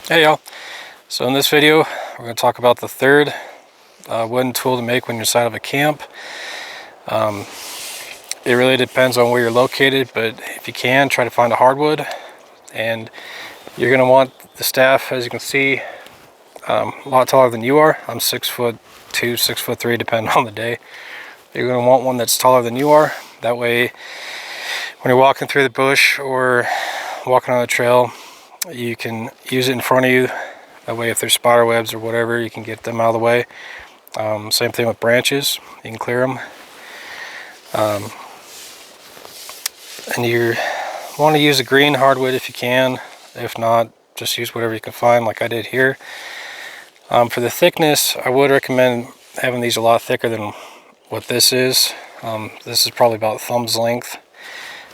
Hey y'all, so in this video we're going to talk about the third wooden tool to make when you're inside of a camp. It really depends on where you're located, but if you can, try to find a hardwood. And you're going to want the staff, as you can see, a lot taller than you are. I'm 6'2", 6'3", depending on the day. You're going to want one that's taller than you are. That way when you're walking through the bush or walking on a trail, you can use it in front of you. That way if there's spider webs or whatever, you can get them out of the way. Same thing with branches, you can clear them. And you want to use a green hardwood if you can. If not, just use whatever you can find like I did here. For the thickness, I would recommend having these a lot thicker than what this is. This is probably about thumb's length.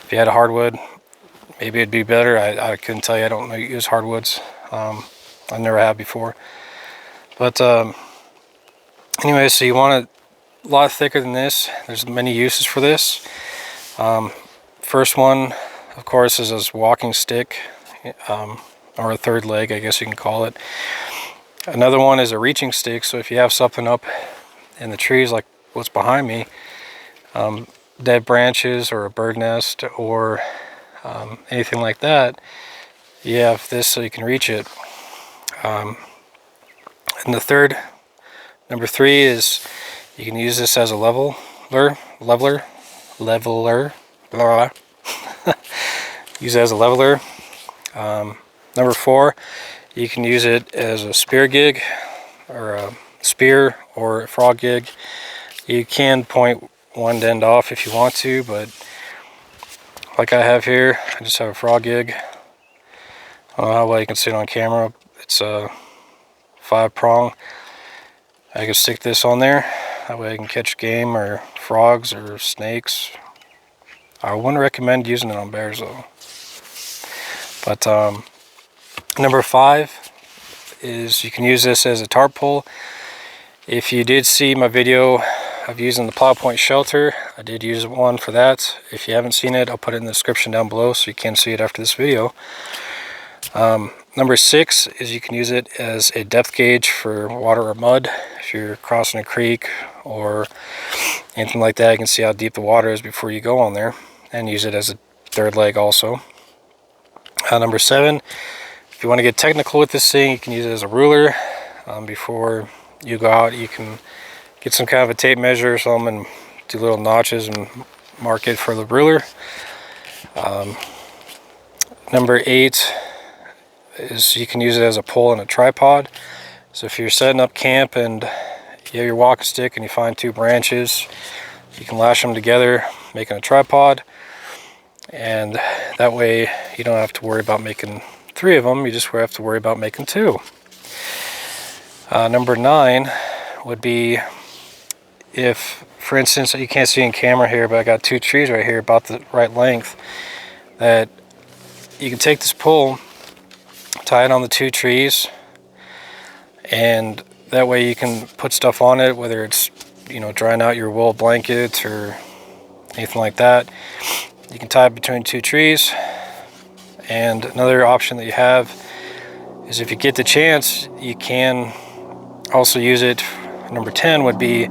If you had a hardwood, maybe it'd be better. I couldn't tell you. I don't use hardwoods. I never have before. But anyway, so you want it a lot thicker than this. There's many uses for this. First one, of course, is this walking stick, or a third leg, I guess you can call it. Another one is a reaching stick. So if you have something up in the trees like what's behind me, dead branches or a bird nest or anything like that, you have this so you can reach it. And the third, number 3, is you can use this as a leveler. Use it as a leveler. Number 4, you can use it as a spear gig, or a spear or a frog gig. You can point one end off if you want to, but like I have here, I just have a frog gig. I don't know how well you can see it on camera. It's a 5-prong. I can stick this on there. That way I can catch game or frogs or snakes. I wouldn't recommend using it on bears though. But number 5 is you can use this as a tarp pole. If you did see my video of using the plow point shelter, I did use one for that. If you haven't seen it, I'll put it in the description down below so you can see it after this video. Number 6 is you can use it as a depth gauge for water or mud. If you're crossing a creek or anything like that, you can see how deep the water is before you go on there, and use it as a third leg also. Number 7, if you want to get technical with this thing, you can use it as a ruler. Before you go out, you can get some kind of a tape measure or something and do little notches and mark it for the ruler. Number 8 is you can use it as a pole and a tripod. So if you're setting up camp and you have your walking stick and you find 2 branches, you can lash them together, making a tripod. And that way you don't have to worry about making 3 of them, you just have to worry about making 2. Number 9 would be, if, for instance, you can't see in camera here, but I got 2 trees right here about the right length, that you can take this pole, tie it on the 2 trees, and that way you can put stuff on it, whether it's, drying out your wool blankets or anything like that. You can tie it between 2 trees. And another option that you have is, if you get the chance, you can also use it. Number 10 would be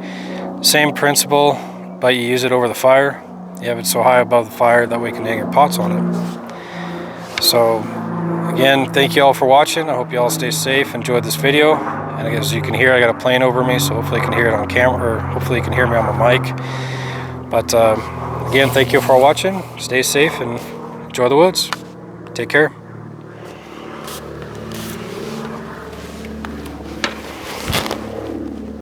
same principle, but you use it over the fire. You have it so high above the fire that way you can hang your pots on it. So again, thank you all for watching. I hope you all stay safe, enjoyed this video. And as you can hear, I got a plane over me, so hopefully you can hear it on camera, or hopefully you can hear me on my mic. But again, thank you for watching. Stay safe and enjoy the woods. Take care.